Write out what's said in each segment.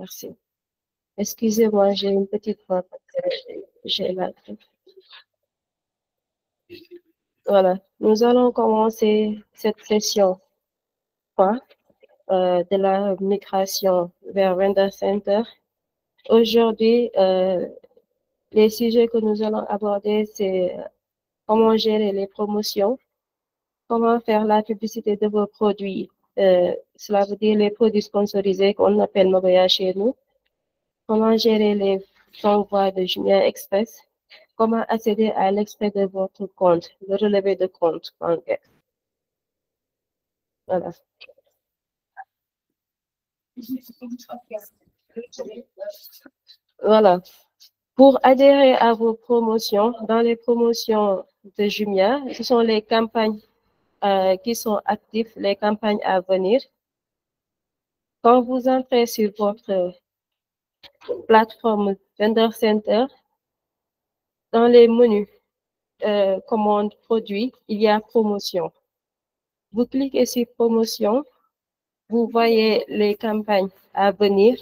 Merci. Excusez-moi, j'ai une petite voix parce que j'ai la grippe. Voilà, nous allons commencer cette session 3 de la migration vers Vendor Center. Aujourd'hui, les sujets que nous allons aborder, c'est comment gérer les promotions, comment faire la publicité de vos produits. Cela veut dire les produits sponsorisés qu'on appelle Mabaya chez nous. Comment gérer les envois de Jumia Express. Comment accéder à l'extrait de votre compte, le relevé de compte bancaire. Voilà. Voilà. Pour adhérer à vos promotions, dans les promotions de Jumia, ce sont les campagnes qui sont actives, les campagnes à venir. Quand vous entrez sur votre plateforme Vendor Center, dans les menus commandes produits, il y a promotion. Vous cliquez sur promotion, vous voyez les campagnes à venir.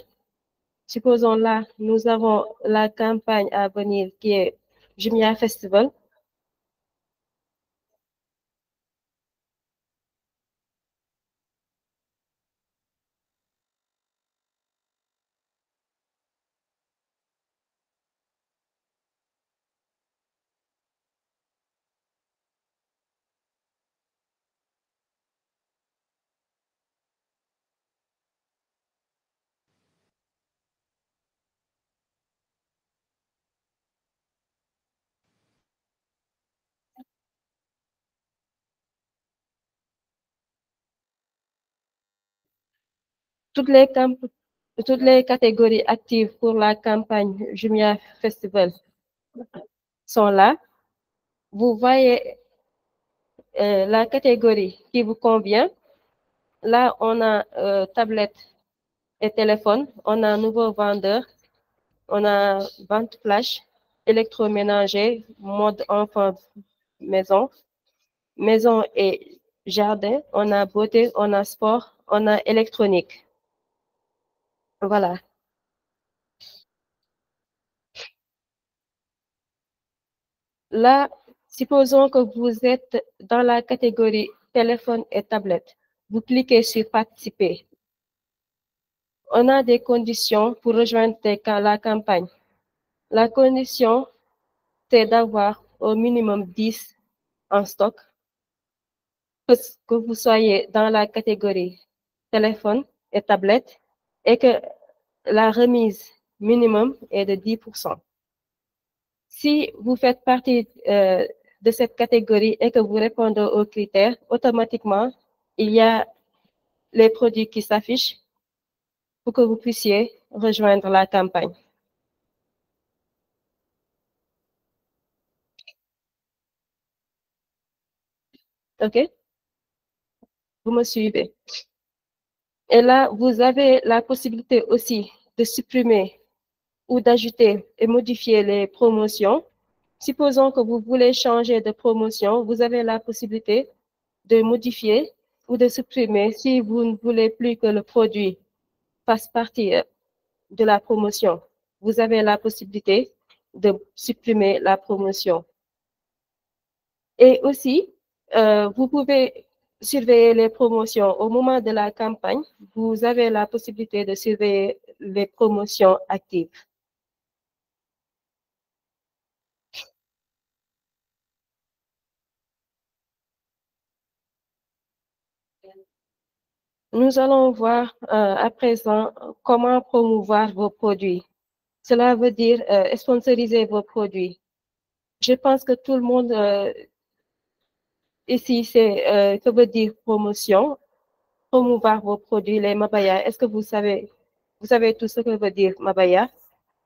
Supposons là, nous avons la campagne à venir qui est Jumia Festival. Toutes les catégories actives pour la campagne Jumia Festival sont là. Vous voyez la catégorie qui vous convient. Là, on a tablette et téléphone. On a un nouveau vendeur. On a vente flash, électroménager, mode enfant maison, maison et jardin. On a beauté, on a sport, on a électronique. Voilà. Là, supposons que vous êtes dans la catégorie téléphone et tablette. Vous cliquez sur participer. On a des conditions pour rejoindre la campagne. La condition, c'est d'avoir au minimum 10 en stock, que vous soyez dans la catégorie téléphone et tablette et que la remise minimum est de 10%. Si vous faites partie de cette catégorie et que vous répondez aux critères, automatiquement, il y a les produits qui s'affichent pour que vous puissiez rejoindre la campagne. OK? Vous me suivez. Et là, vous avez la possibilité aussi de supprimer ou d'ajouter et modifier les promotions. Supposons que vous voulez changer de promotion, vous avez la possibilité de modifier ou de supprimer si vous ne voulez plus que le produit fasse partie de la promotion. Vous avez la possibilité de supprimer la promotion. Et aussi, vous pouvez surveiller les promotions au moment de la campagne. Vous avez la possibilité de surveiller les promotions actives. Nous allons voir à présent comment promouvoir vos produits. Cela veut dire sponsoriser vos produits. Je pense que tout le monde ici sait que veut dire promotion, promouvoir vos produits, les Mabaya. Est-ce que vous savez tout ce que veut dire Mabaya,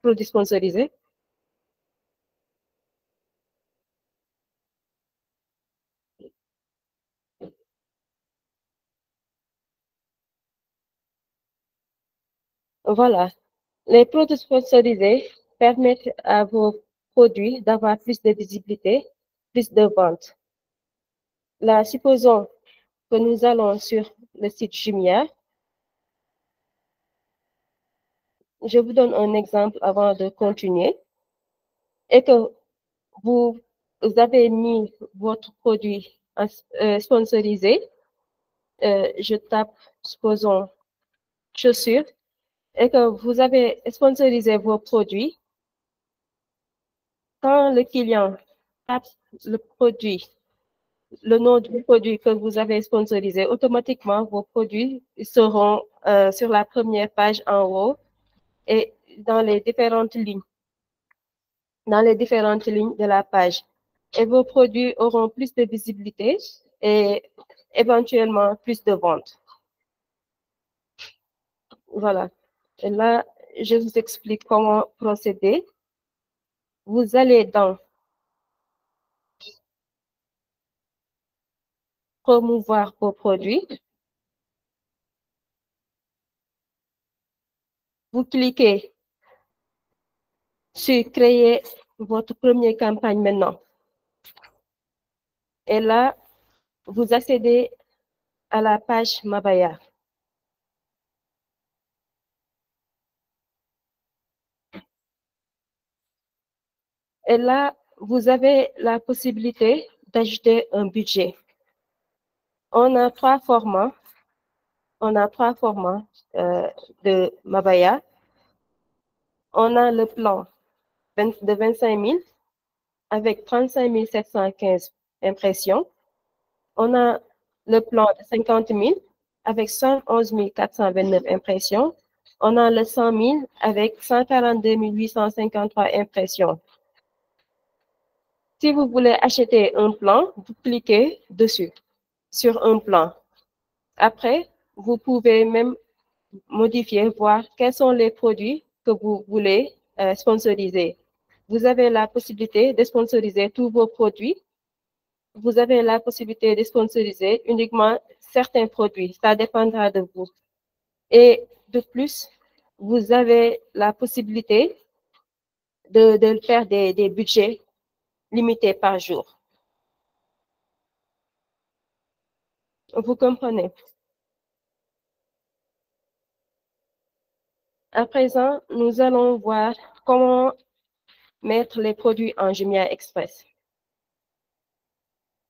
produit sponsorisé? Voilà. Les produits sponsorisés permettent à vos produits d'avoir plus de visibilité, plus de ventes. Là, supposons que nous allons sur le site Jumia. je vous donne un exemple avant de continuer, et que vous avez mis votre produit sponsorisé, je tape, supposons, chaussures, et que vous avez sponsorisé vos produits. Quand le client tape le produit, le nom du produit que vous avez sponsorisé, automatiquement, vos produits seront sur la première page en haut et dans les différentes lignes de la page. Et vos produits auront plus de visibilité et éventuellement plus de ventes. Voilà. Et là, je vous explique comment procéder. Vous allez dans promouvoir vos produits. Vous cliquez sur créer votre première campagne maintenant. Et là, vous accédez à la page Mabaya. Et là, vous avez la possibilité d'ajouter un budget. On a trois formats. De Mabaya. On a le plan de 25 000 avec 35 715 impressions. On a le plan de 50 000 avec 111 429 impressions. On a le 100 000 avec 142 853 impressions. Si vous voulez acheter un plan, vous cliquez dessus, sur un plan. Après, vous pouvez même modifier, voir quels sont les produits que vous voulez sponsoriser. Vous avez la possibilité de sponsoriser tous vos produits. Vous avez la possibilité de sponsoriser uniquement certains produits. Ça dépendra de vous. Et de plus, vous avez la possibilité de faire des budgets limités par jour. Vous comprenez? À présent, nous allons voir comment mettre les produits en Jumia Express.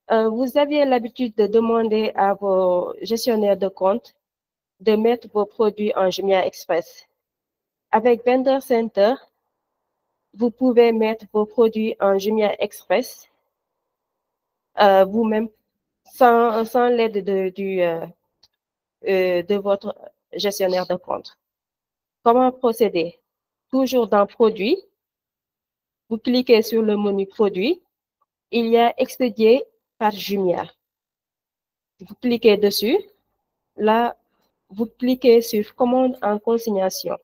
Vous aviez l'habitude de demander à vos gestionnaires de compte de mettre vos produits en Jumia Express. Avec Vendor Center, vous pouvez mettre vos produits en Jumia Express vous-même sans l'aide de votre gestionnaire de compte. Comment procéder? Toujours dans Produits, vous cliquez sur le menu Produits. Il y a Expédié par Jumia. Vous cliquez dessus. Là, vous cliquez sur Commande en consignation.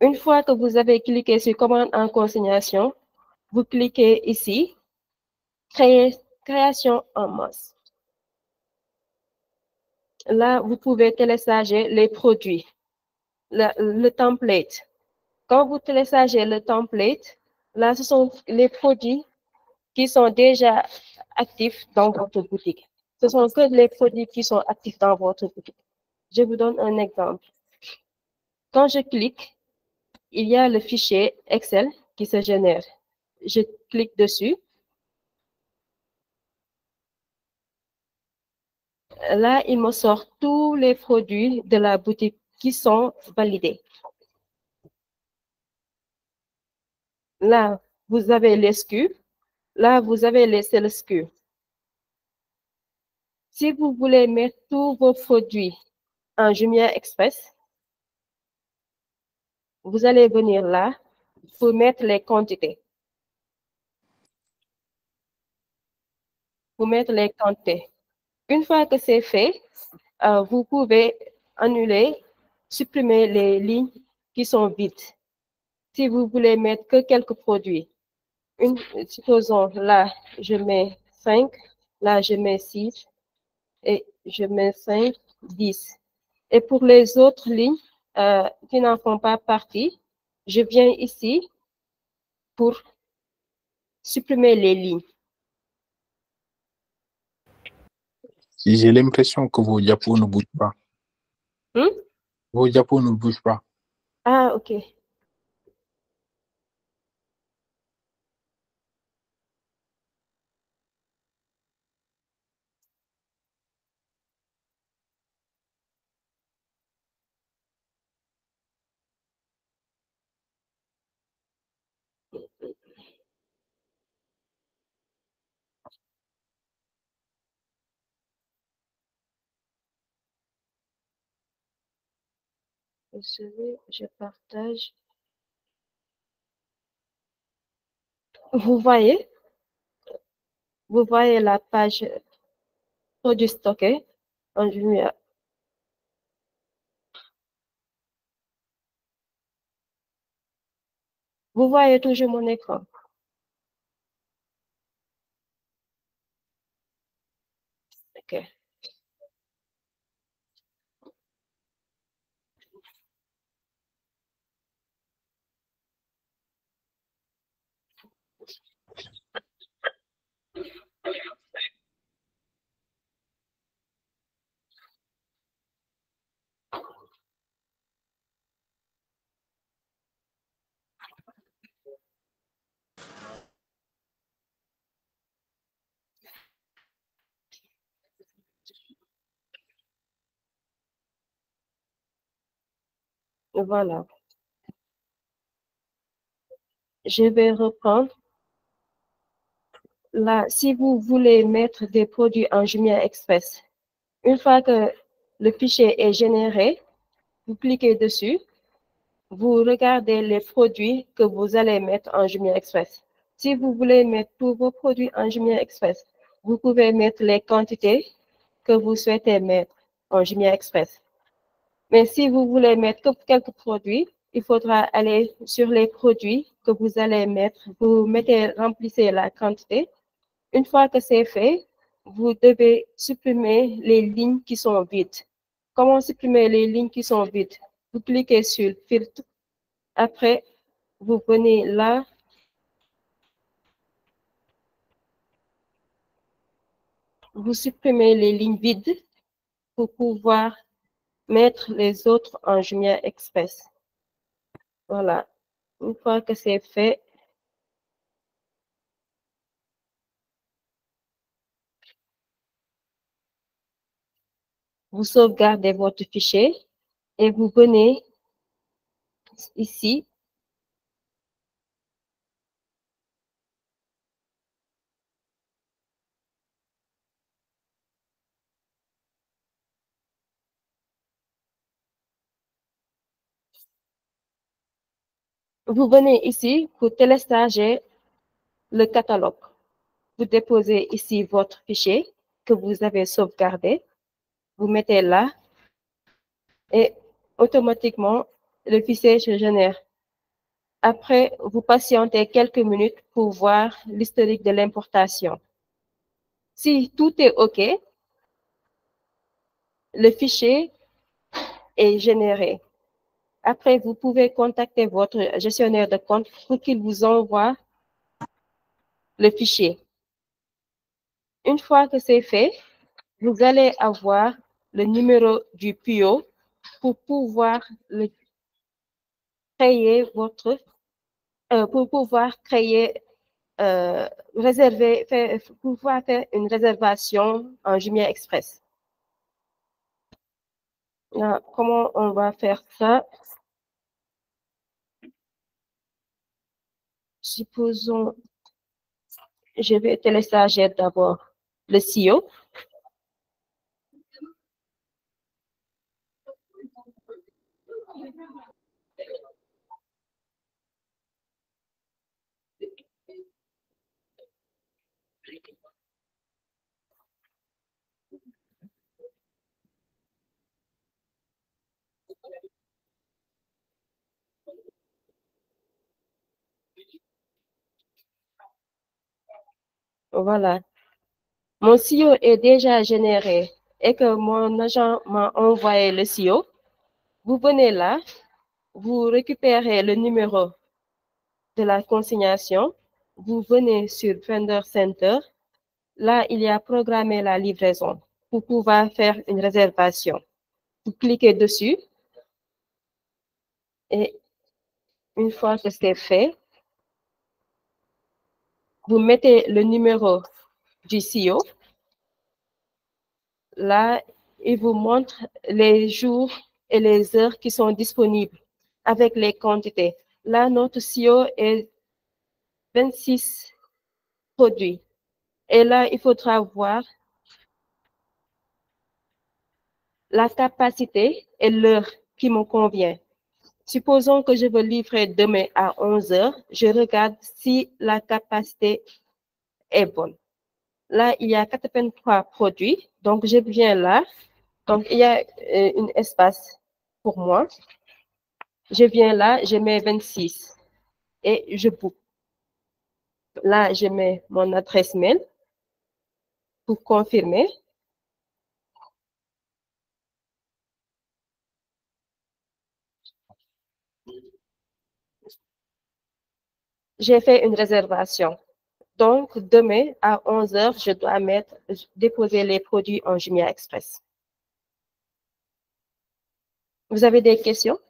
Une fois que vous avez cliqué sur Commande en consignation, vous cliquez ici, Création en masse. Là, vous pouvez télécharger les produits, le template. Quand vous téléchargez le template, là, ce sont les produits qui sont déjà actifs dans votre boutique. Ce sont que les produits qui sont actifs dans votre boutique. Je vous donne un exemple. Quand je clique, il y a le fichier Excel qui se génère. Je clique dessus. Là, il me sort tous les produits de la boutique qui sont validés. Là, vous avez les SKU. Là, vous avez les seuls SKU. Si vous voulez mettre tous vos produits en Jumia Express, vous allez venir là pour mettre les quantités. Pour mettre les quantités. Une fois que c'est fait, vous pouvez annuler, supprimer les lignes qui sont vides. Si vous voulez mettre que quelques produits, supposons là, je mets 5, là, je mets 6 et je mets 5, 10. Et pour les autres lignes qui n'en font pas partie, je viens ici pour supprimer les lignes. J'ai l'impression que vos diapos ne bougent pas. Vos diapos ne bougent pas. Ah, ok. Je partage. Vous voyez la page produit stocké en lumière. Vous voyez toujours mon écran. Ok. Voilà. Je vais reprendre. Là, si vous voulez mettre des produits en Jumia Express, une fois que le fichier est généré, vous cliquez dessus, vous regardez les produits que vous allez mettre en Jumia Express. Si vous voulez mettre tous vos produits en Jumia Express, vous pouvez mettre les quantités que vous souhaitez mettre en Jumia Express. Mais si vous voulez mettre que quelques produits, il faudra aller sur les produits que vous allez mettre. Vous remplissez la quantité. Une fois que c'est fait, vous devez supprimer les lignes qui sont vides. Comment supprimer les lignes qui sont vides? Vous cliquez sur filtre. Après, vous venez là. Vous supprimez les lignes vides pour pouvoir mettre les autres en Jumia Express. Voilà. Une fois que c'est fait, vous sauvegardez votre fichier et vous venez ici. Vous venez ici pour télécharger le catalogue. Vous déposez ici votre fichier que vous avez sauvegardé. Vous mettez là et automatiquement, le fichier se génère. Après, vous patientez quelques minutes pour voir l'historique de l'importation. Si tout est OK, le fichier est généré. Après, vous pouvez contacter votre gestionnaire de compte pour qu'il vous envoie le fichier. Une fois que c'est fait, vous allez avoir le numéro du PO pour pouvoir créer votre, pour pouvoir créer, pouvoir faire une réservation en Jumia Express. Là, comment on va faire ça? Supposons, je vais télécharger d'abord le SEO. Voilà. Mon SEO est déjà généré et que mon agent m'a envoyé le SEO. Vous venez là, vous récupérez le numéro de la consignation, vous venez sur Vendor Center. Là, il y a programmé la livraison. pour pouvoir faire une réservation. Vous cliquez dessus et une fois que c'est fait, vous mettez le numéro du CEO. Là, il vous montre les jours et les heures qui sont disponibles avec les quantités. Là, notre CEO est 26 produits. Et là, il faudra voir la capacité et l'heure qui me convient. Supposons que je veux livrer demain à 11 heures. Je regarde si la capacité est bonne. Là, il y a 83 produits. Donc, je viens là. Donc, il y a un espace pour moi. Je viens là, je mets 26 et je book. Là, je mets mon adresse mail pour confirmer. J'ai fait une réservation. Donc, demain à 11 heures, je dois déposer les produits en Jumia Express. Vous avez des questions?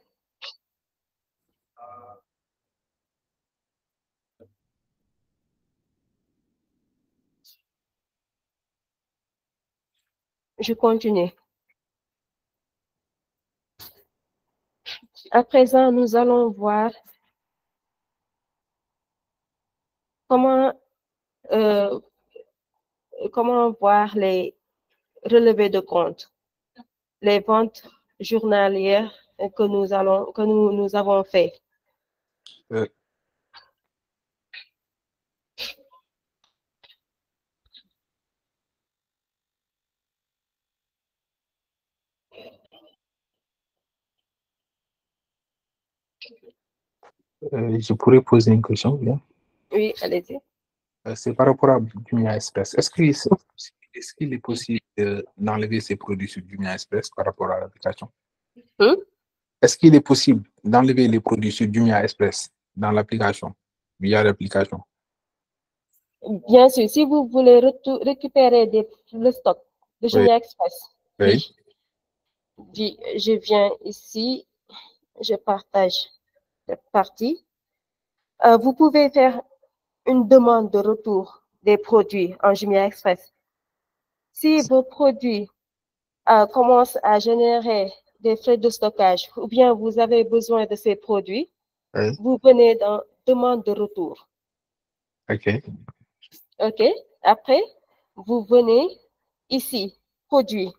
Je continue. À présent, nous allons voir comment voir les relevés de compte, les ventes journalières que nous avons fait. Je pourrais poser une question, bien? Oui, allez-y. C'est par rapport à Jumia Express. Est-ce qu'il est possible d'enlever ces produits sur Jumia Express par rapport à l'application? Est-ce qu'il est possible d'enlever les produits sur Jumia Express dans l'application, via l'application? Bien sûr, si vous voulez récupérer le stock de Jumia Express, oui. Je viens ici, je partage cette partie. Vous pouvez faire une demande de retour des produits en Jumia Express. Si vos produits commencent à générer des frais de stockage ou bien vous avez besoin de ces produits, vous venez dans demande de retour. OK. Après, vous venez ici, produits.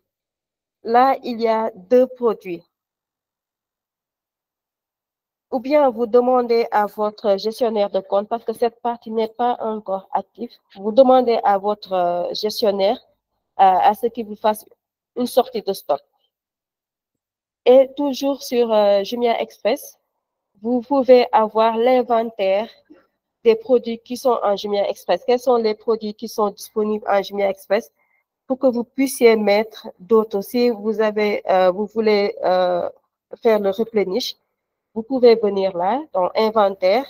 Là, il y a 2 produits. Ou bien vous demandez à votre gestionnaire de compte, parce que cette partie n'est pas encore active, vous demandez à votre gestionnaire à ce qu'il vous fasse une sortie de stock. Et toujours sur Jumia Express, vous pouvez avoir l'inventaire des produits qui sont en Jumia Express. Quels sont les produits qui sont disponibles en Jumia Express pour que vous puissiez mettre d'autres. Si vous voulez faire le replenish, vous pouvez venir là, dans inventaire,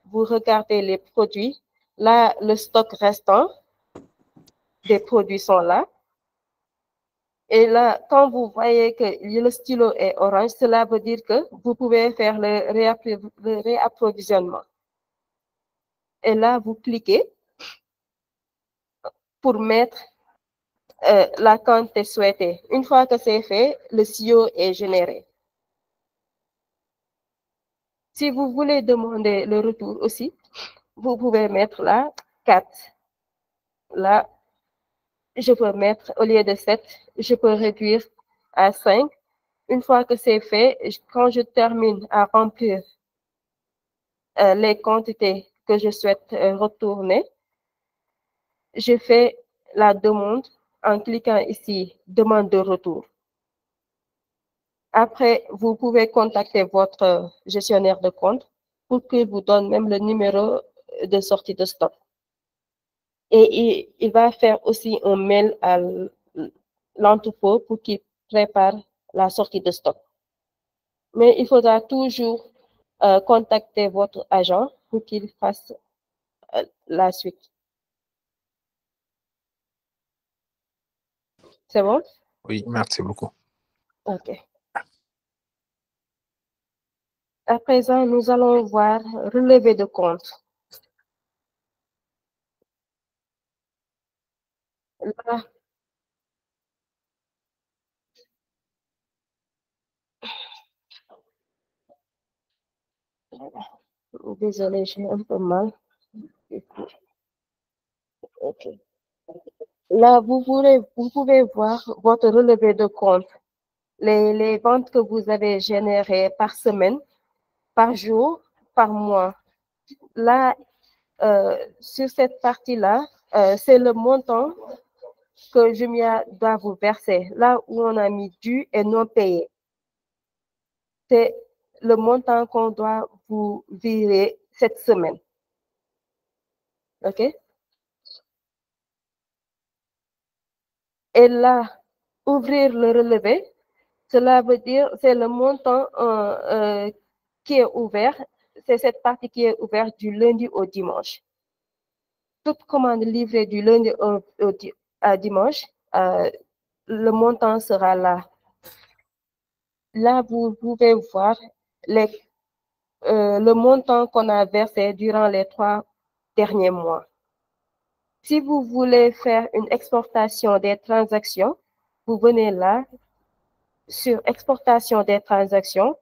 vous regardez les produits. Là, le stock restant des produits sont là. Et là, quand vous voyez que le stylo est orange, cela veut dire que vous pouvez faire le réapprovisionnement. Et là, vous cliquez pour mettre la quantité souhaitée. Une fois que c'est fait, le CEO est généré. Si vous voulez demander le retour aussi, vous pouvez mettre là 4. Là, je peux mettre, au lieu de 7, je peux réduire à 5. Une fois que c'est fait, quand je termine à remplir les quantités que je souhaite retourner, je fais la demande en cliquant ici, demande de retour. Après, vous pouvez contacter votre gestionnaire de compte pour qu'il vous donne même le numéro de sortie de stock. Et il va faire aussi un mail à l'entrepôt pour qu'il prépare la sortie de stock. Mais il faudra toujours contacter votre agent pour qu'il fasse la suite. C'est bon? Oui, merci beaucoup. OK. À présent, nous allons voir relevé de compte. Là, désolé, j'ai un peu mal. OK. Là, vous pouvez voir votre relevé de compte, les ventes que vous avez générées par semaine, par jour, par mois. Là, sur cette partie-là, c'est le montant que Jumia doit vous verser. Là où on a mis dû et non payé, c'est le montant qu'on doit vous virer cette semaine. OK? Et là, ouvrir le relevé, cela veut dire c'est le montant qui est ouvert, c'est cette partie qui est ouverte du lundi au dimanche. Toute commande livrée du lundi à dimanche, le montant sera là. Là, vous pouvez voir le montant qu'on a versé durant les 3 derniers mois. Si vous voulez faire une exportation des transactions, vous venez là, sur exportation des transactions,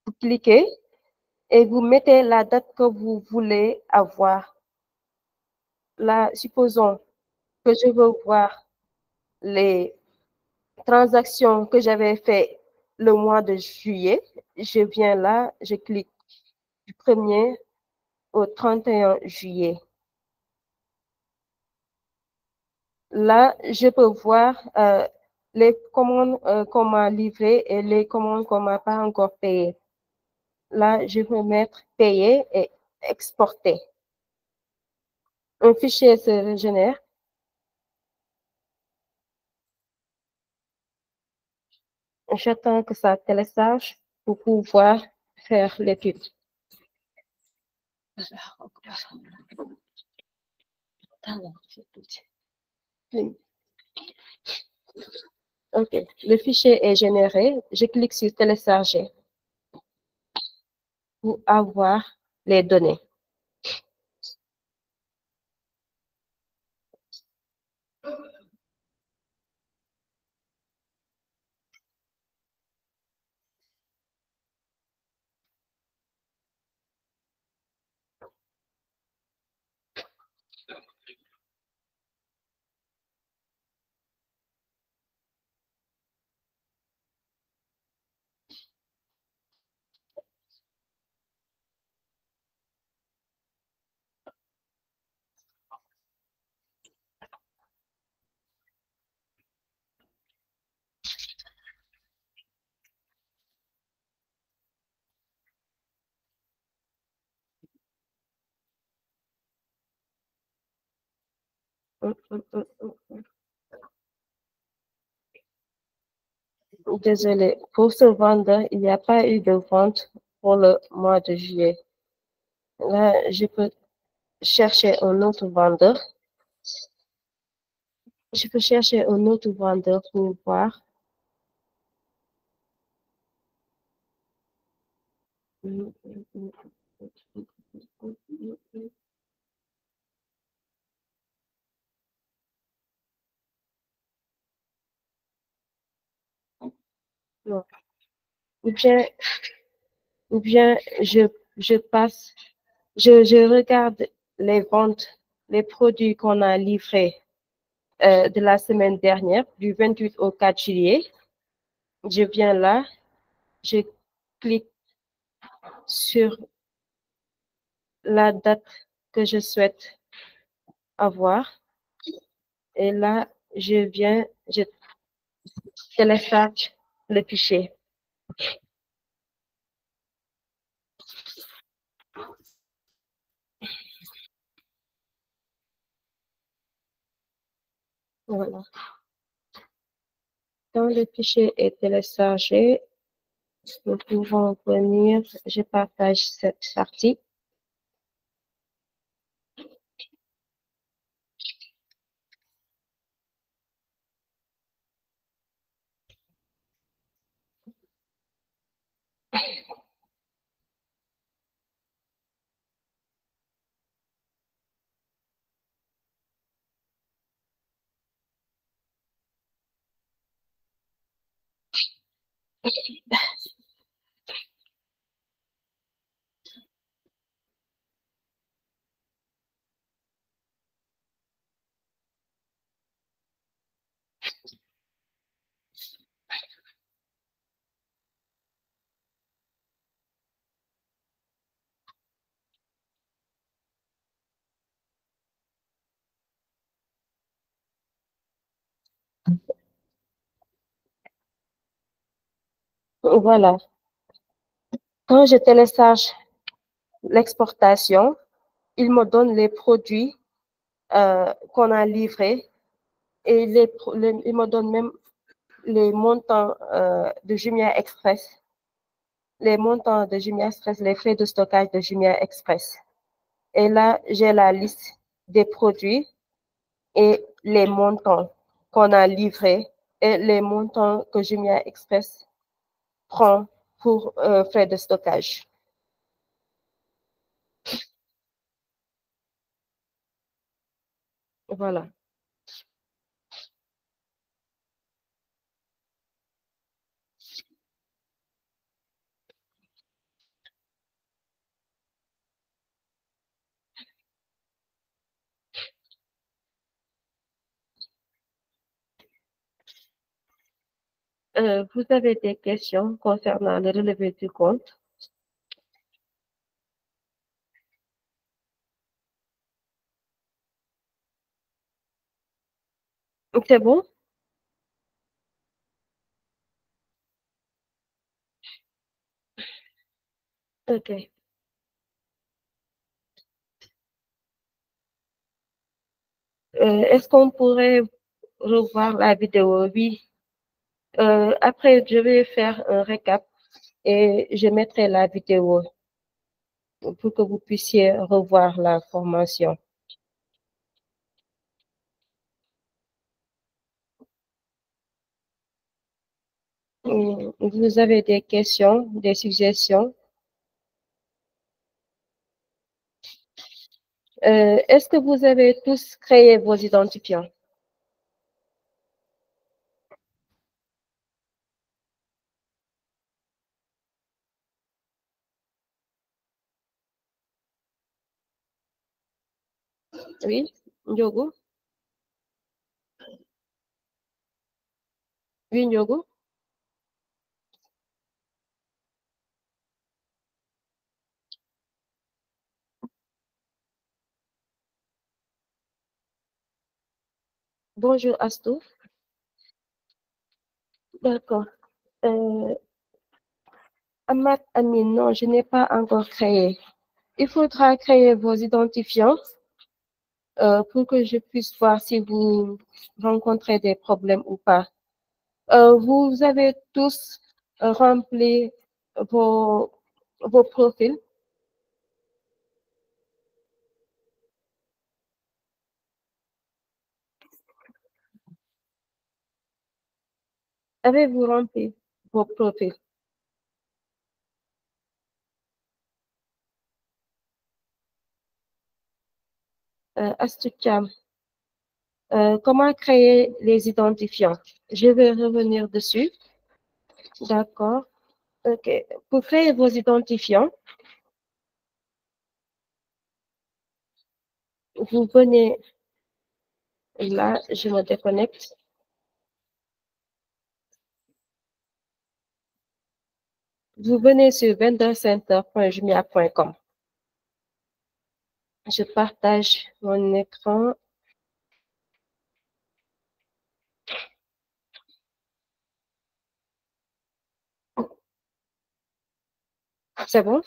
vous cliquez et vous mettez la date que vous voulez avoir. Là, supposons que je veux voir les transactions que j'avais fait le mois de juillet. Je viens là, je clique du 1er au 31 juillet. Là, je peux voir les commandes qu'on m'a livrées et les commandes qu'on m'a pas encore payées. Là, je peux mettre payer et exporter. Un fichier se génère. J'attends que ça télécharge pour pouvoir faire l'étude. OK, le fichier est généré. Je clique sur télécharger pour avoir les données. Désolé, pour ce vendeur, il n'y a pas eu de vente pour le mois de juillet. Là, je peux chercher un autre vendeur. Je peux chercher un autre vendeur pour voir. Non. Ou bien je passe, je regarde les ventes, les produits qu'on a livrés de la semaine dernière, du 28 au 4 juillet. Je viens là, je clique sur la date que je souhaite avoir. Et là, je télécharge le fichier. Voilà. Quand le fichier est téléchargé, nous pouvons venir, je partage cette partie. Voilà. Quand je télécharge l'exportation, il me donne les produits qu'on a livrés et il me donne même les montants de Jumia Express, les montants de Jumia Express, les frais de stockage de Jumia Express. Et là, j'ai la liste des produits et les montants qu'on a livrés et les montants que Jumia Express prend pour frais de stockage. Voilà. Vous avez des questions concernant le relevé du compte? C'est bon? OK. Est-ce qu'on pourrait revoir la vidéo? Oui. Après, je vais faire un récap et je mettrai la vidéo pour que vous puissiez revoir la formation. Vous avez des questions, des suggestions? Est-ce que vous avez tous créé vos identifiants? Oui, Ndiogo? Oui, Ndiogo? Bonjour, Astou. D'accord. Ahmad Amin, non, je n'ai pas encore créé. Il faudra créer vos identifiants pour que je puisse voir si vous rencontrez des problèmes ou pas. Vous avez tous rempli vos, vos profils. Avez-vous rempli vos profils? Astou Thiam, comment créer les identifiants? Je vais revenir dessus. D'accord. OK. Pour créer vos identifiants, vous venez là, je me déconnecte. Vous venez sur vendorcenter.jumia.com. Je partage mon écran. C'est bon?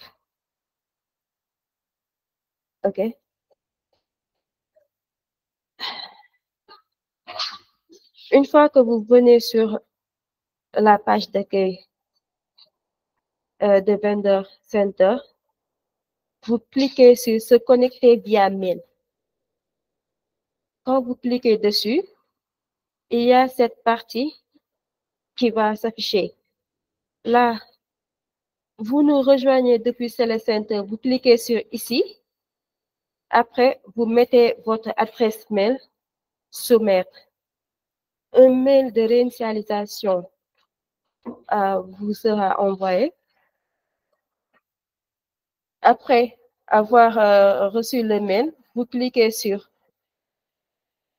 OK. Une fois que vous venez sur la page d'accueil de Vendor Center, vous cliquez sur se connecter via mail. Quand vous cliquez dessus, il y a cette partie qui va s'afficher. Là, vous nous rejoignez depuis Center, vous cliquez sur ici. Après, vous mettez votre adresse mail, soumettre. Un mail de réinitialisation vous sera envoyé. Après avoir reçu le mail, vous cliquez sur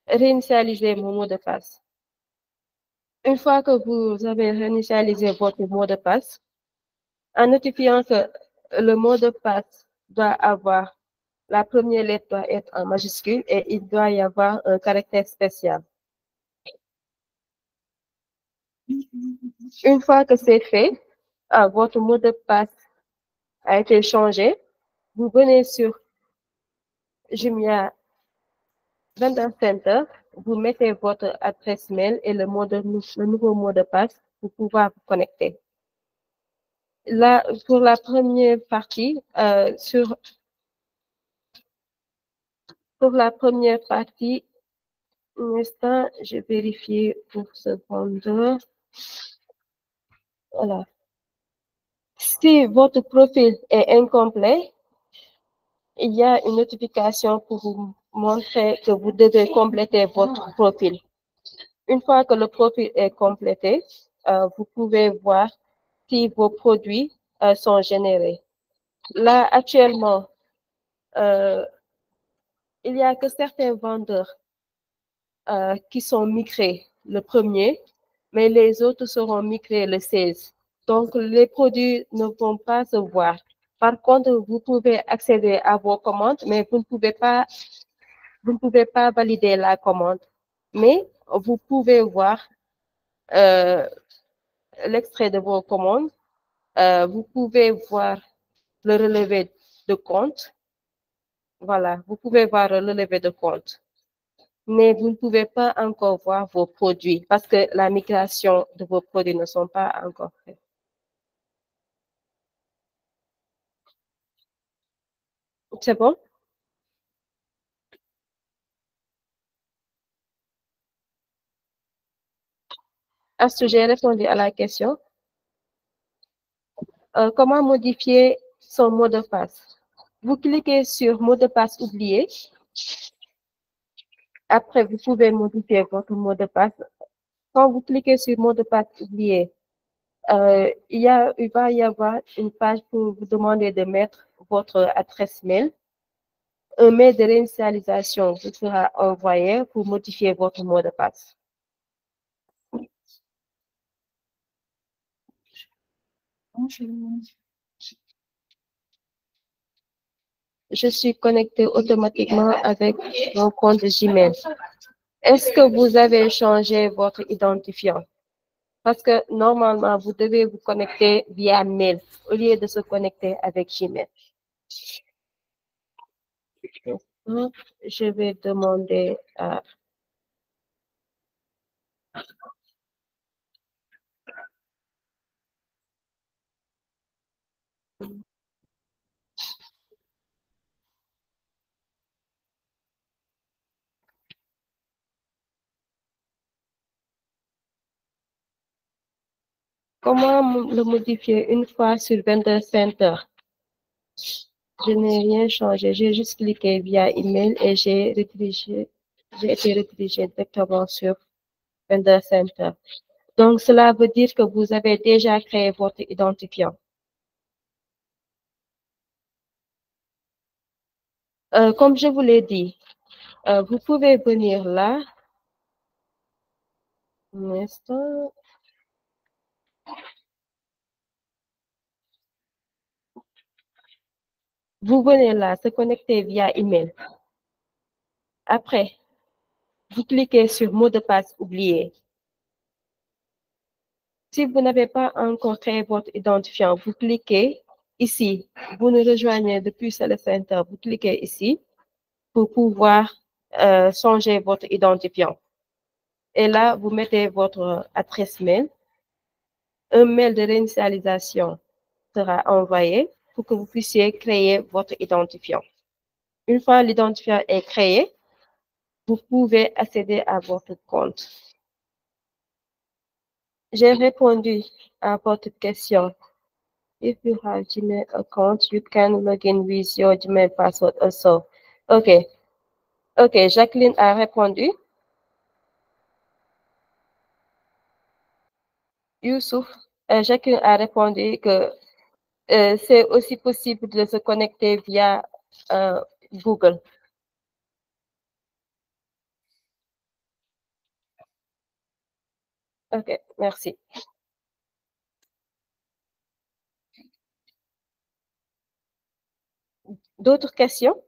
réinitialiser mon mot de passe. Une fois que vous avez réinitialisé votre mot de passe, en notifiant que le mot de passe doit avoir, la première lettre doit être en majuscule et il doit y avoir un caractère spécial. Une fois que c'est fait, votre mot de passe a été changé, vous venez sur Jumia Vendor Center, vous mettez votre adresse mail et le nouveau mot de passe pour pouvoir vous connecter. Là, pour la première partie, pour la première partie, un instant, je vérifie pour ce vendeur. Voilà. Si votre profil est incomplet, il y a une notification pour vous montrer que vous devez compléter votre profil. Une fois que le profil est complété, vous pouvez voir si vos produits sont générés. Là, actuellement, il n'y a que certains vendeurs qui sont migrés le 1er, mais les autres seront migrés le 16. Donc, les produits ne vont pas se voir. Par contre, vous pouvez accéder à vos commandes, mais vous ne pouvez pas valider la commande. Mais vous pouvez voir l'extrait de vos commandes. Vous pouvez voir le relevé de compte. Voilà, vous pouvez voir le relevé de compte. Mais vous ne pouvez pas encore voir vos produits parce que la migration de vos produits ne sont pas encore faits. C'est bon? Est-ce que j'ai répondu à la question? Comment modifier son mot de passe? Vous cliquez sur mot de passe oublié. Après, vous pouvez modifier votre mot de passe. Quand vous cliquez sur mot de passe oublié, il va y avoir une page pour vous demander de mettre votre adresse mail. Un mail de réinitialisation vous sera envoyé pour modifier votre mot de passe. Je suis connectée automatiquement avec mon compte Gmail. Est-ce que vous avez changé votre identifiant? Parce que normalement, vous devez vous connecter via mail au lieu de se connecter avec Gmail. Je vais demander à... Comment le modifier une fois sur Vendor Center? Je n'ai rien changé. J'ai juste cliqué via email et j'ai été redirigé directement sur Vendor Center. Donc, cela veut dire que vous avez déjà créé votre identifiant. Comme je vous l'ai dit, vous pouvez venir là. Un instant. Vous venez là, se connecter via email. Après, vous cliquez sur mot de passe oublié. Si vous n'avez pas encore créé votre identifiant, vous cliquez ici. Vous nous rejoignez depuis le Center. Vous cliquez ici pour pouvoir changer votre identifiant. Et là, vous mettez votre adresse mail. Un mail de réinitialisation sera envoyé pour que vous puissiez créer votre identifiant. Une fois l'identifiant est créé, vous pouvez accéder à votre compte. J'ai répondu à votre question. If you have Gmail account, you can log in with your Gmail password also. OK. OK, Jacqueline a répondu. Youssouf, chacun a répondu que c'est aussi possible de se connecter via Google. Ok, merci. D'autres questions?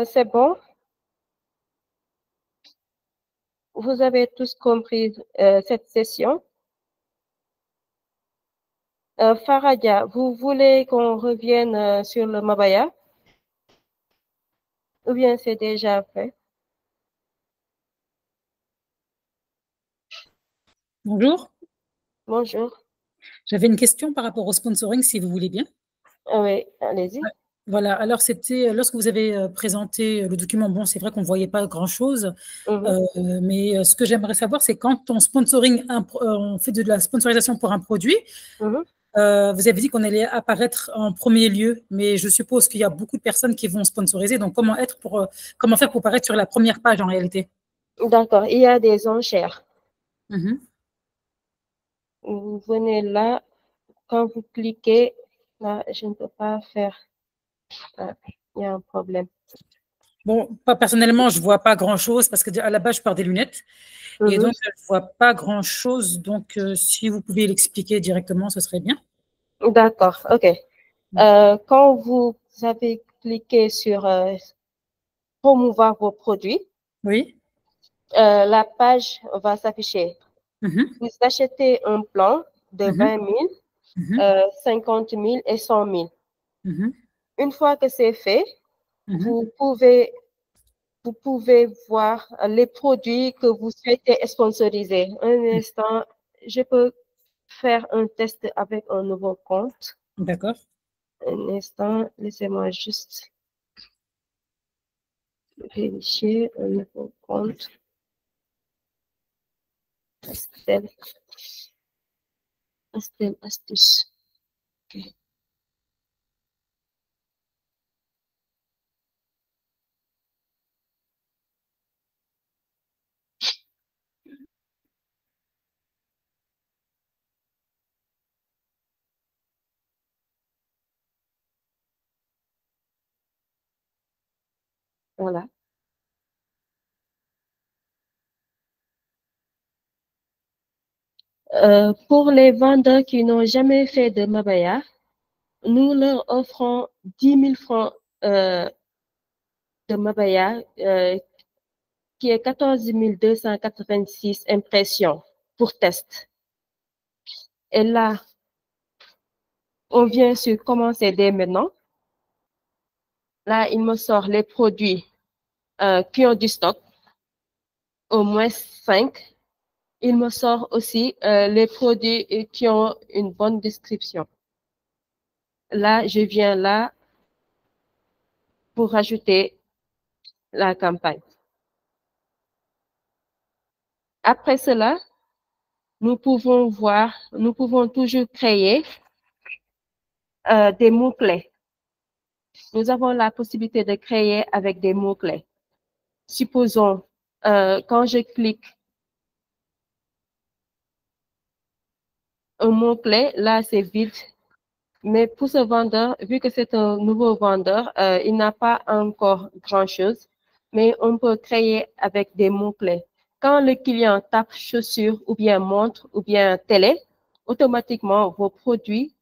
C'est bon? Vous avez tous compris cette session? Faradia, vous voulez qu'on revienne sur le Mabaya? Ou bien c'est déjà fait? Bonjour. Bonjour. J'avais une question par rapport au sponsoring, si vous voulez bien. Oui, allez-y. Voilà, alors c'était lorsque vous avez présenté le document, bon, c'est vrai qu'on ne voyait pas grand-chose, mais ce que j'aimerais savoir, c'est quand on sponsoring, on fait de la sponsorisation pour un produit, vous avez dit qu'on allait apparaître en premier lieu, mais je suppose qu'il y a beaucoup de personnes qui vont sponsoriser, donc comment faire pour paraître sur la première page en réalité? D'accord, il y a des enchères. Vous venez là, quand vous cliquez, là, je ne peux pas faire. Il y a un problème. Bon, personnellement, je ne vois pas grand-chose parce qu'à la base, je pars des lunettes. Et donc, je ne vois pas grand-chose. Donc, si vous pouvez l'expliquer directement, ce serait bien. D'accord, OK. Quand vous avez cliqué sur promouvoir vos produits, oui. La page va s'afficher. Vous achetez un plan de 20 000, 50 000 et 100 000. Une fois que c'est fait, vous pouvez voir les produits que vous souhaitez sponsoriser. Un instant, je peux faire un test avec un nouveau compte. D'accord. Un instant, laissez-moi juste vérifier un nouveau compte. Astel Astuce. Okay. Voilà. Pour les vendeurs qui n'ont jamais fait de Mabaya, nous leur offrons 10 000 francs de Mabaya, qui est 14 286 impressions pour test. Et là, on vient sur commencer dès maintenant. Là, il me sort les produits qui ont du stock, au moins 5. Il me sort aussi les produits qui ont une bonne description. Là, je viens là pour rajouter la campagne. Après cela, nous pouvons toujours créer des mots-clés. Nous avons la possibilité de créer avec des mots-clés. Supposons, quand je clique un mot-clé, là, c'est vide. Mais pour ce vendeur, vu que c'est un nouveau vendeur, il n'a pas encore grand-chose, mais on peut créer avec des mots-clés. Quand le client tape chaussures ou bien montre ou bien télé, automatiquement, vos produits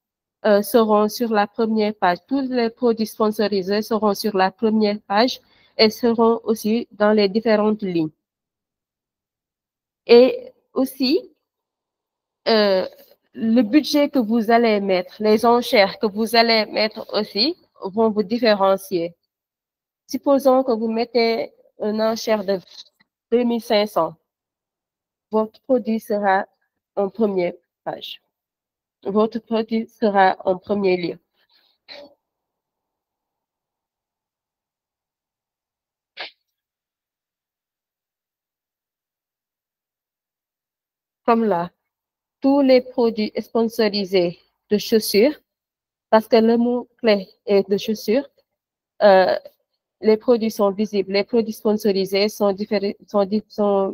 seront sur la première page. Tous les produits sponsorisés seront sur la première page et seront aussi dans les différentes lignes. Et aussi, le budget que vous allez mettre, les enchères que vous allez mettre aussi vont vous différencier. Supposons que vous mettez une enchère de 2500. Votre produit sera en première page. Votre produit sera en premier lieu. comme là, tous les produits sponsorisés de chaussures, parce que le mot-clé est de chaussures, les produits sont visibles. Les produits sponsorisés sont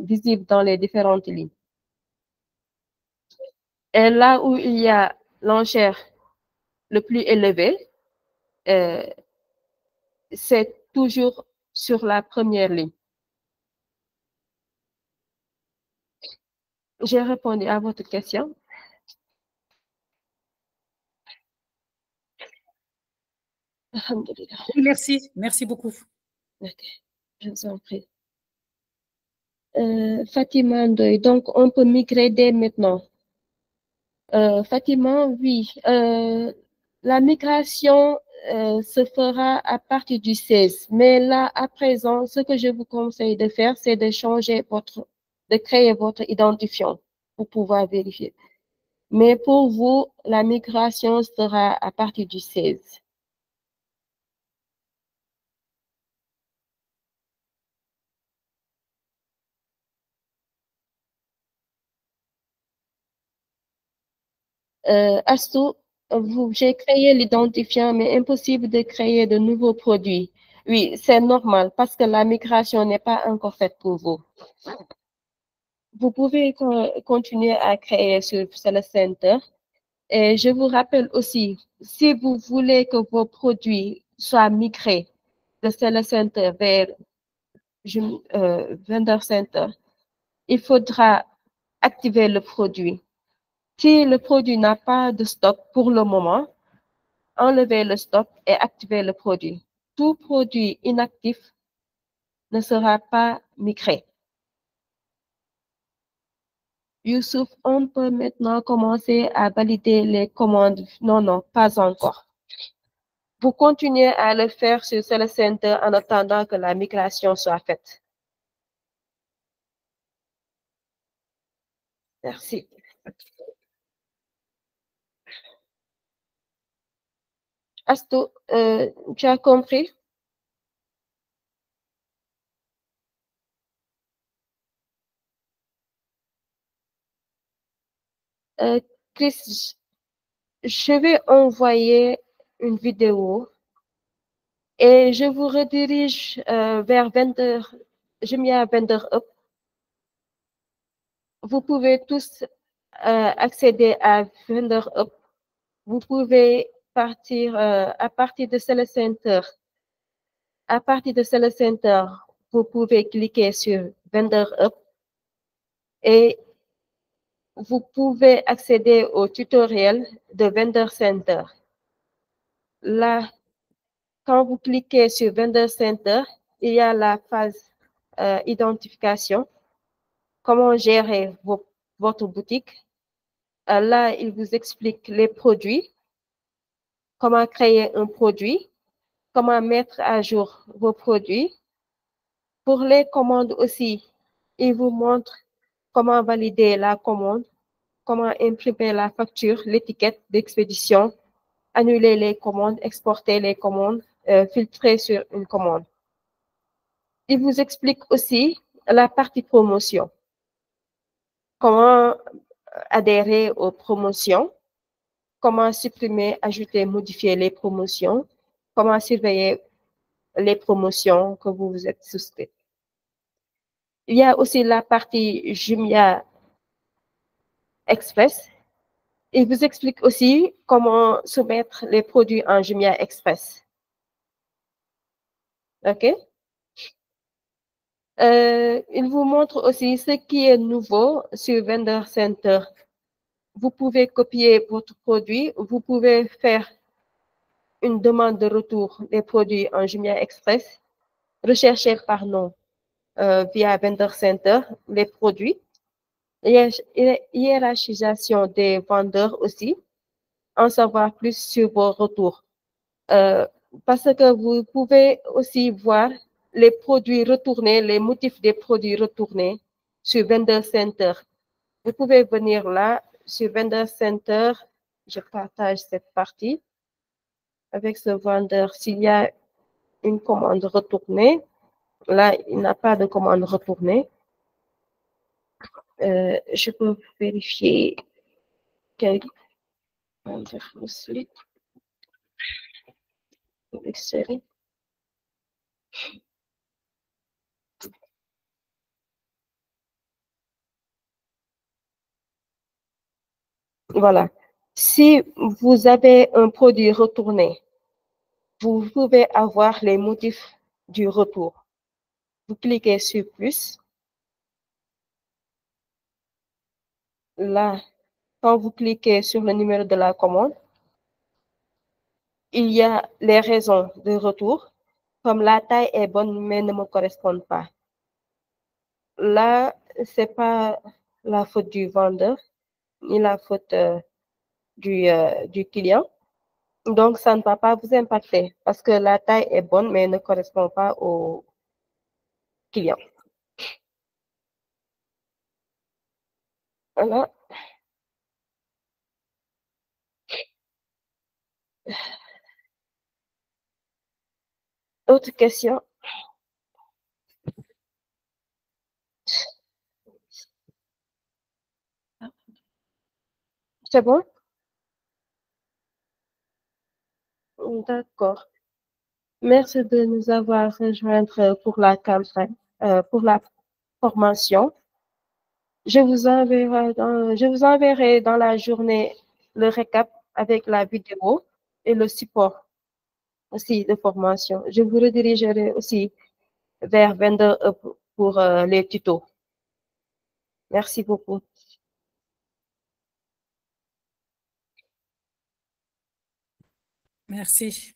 visibles dans les différentes lignes. Et là où il y a l'enchère le plus élevé, c'est toujours sur la première ligne. J'ai répondu à votre question. Merci, merci beaucoup. Okay. Je vous en prie. Fatima Ndoye, donc on peut migrer dès maintenant. Fatima, oui. La migration se fera à partir du 16. Mais là, à présent, ce que je vous conseille de faire, c'est de créer votre identifiant pour pouvoir vérifier. Mais pour vous, la migration sera à partir du 16. Astou, j'ai créé l'identifiant, mais impossible de créer de nouveaux produits. Oui, c'est normal parce que la migration n'est pas encore faite pour vous. Vous pouvez continuer à créer sur Seller Center. Et je vous rappelle aussi, si vous voulez que vos produits soient migrés de Seller Center vers Vendor Center, il faudra activer le produit. Si le produit n'a pas de stock pour le moment, enlevez le stock et activez le produit. Tout produit inactif ne sera pas migré. Youssouf, on peut maintenant commencer à valider les commandes. Non, non, pas encore. Vous continuez à le faire sur Seller Center en attendant que la migration soit faite. Merci. Astou, tu as compris? Chris, je vais envoyer une vidéo et je vous redirige vers Jumia Vendor Up. Vous pouvez tous accéder à Vendor Up. Vous pouvez partir à partir de Seller Center. À partir de Seller Center, vous pouvez cliquer sur Vendor Up et vous pouvez accéder au tutoriel de Vendor Center. Là, quand vous cliquez sur Vendor Center, il y a la phase identification, comment gérer votre boutique. Là, il vous explique les produits, comment créer un produit, comment mettre à jour vos produits. Pour les commandes aussi, il vous montre comment valider la commande, comment imprimer la facture, l'étiquette d'expédition, annuler les commandes, exporter les commandes, filtrer sur une commande. Il vous explique aussi la partie promotion, comment adhérer aux promotions, comment supprimer, ajouter, modifier les promotions, comment surveiller les promotions que vous vous êtes souscrit. Il y a aussi la partie Jumia Express. Il vous explique aussi comment soumettre les produits en Jumia Express. OK? Il vous montre aussi ce qui est nouveau sur Vendor Center. Vous pouvez copier votre produit, vous pouvez faire une demande de retour des produits en Jumia Express, rechercher par nom via Vendor Center les produits, hiérarchisation des vendeurs aussi, en savoir plus sur vos retours. Parce que vous pouvez aussi voir les produits retournés, les motifs des produits retournés sur Vendor Center. Vous pouvez venir là, sur Vendor Center, je partage cette partie avec ce vendeur. S'il y a une commande retournée, là, il n'a pas de commande retournée. Je peux vérifier quelques série. Voilà. Si vous avez un produit retourné, vous pouvez avoir les motifs du retour. Vous cliquez sur plus. Là, quand vous cliquez sur le numéro de la commande, il y a les raisons de retour, comme la taille est bonne mais ne me correspond pas. Là, ce n'est pas la faute du vendeur, ni la faute du client. Donc, ça ne va pas vous impacter parce que la taille est bonne mais ne correspond pas au client. Voilà. Autre question? C'est bon? D'accord. Merci de nous avoir rejoints pour la campagne, pour la formation. Je vous enverrai dans la journée le récap avec la vidéo et le support aussi de formation. Je vous redirigerai aussi vers vendeur pour les tutos. Merci beaucoup. Merci.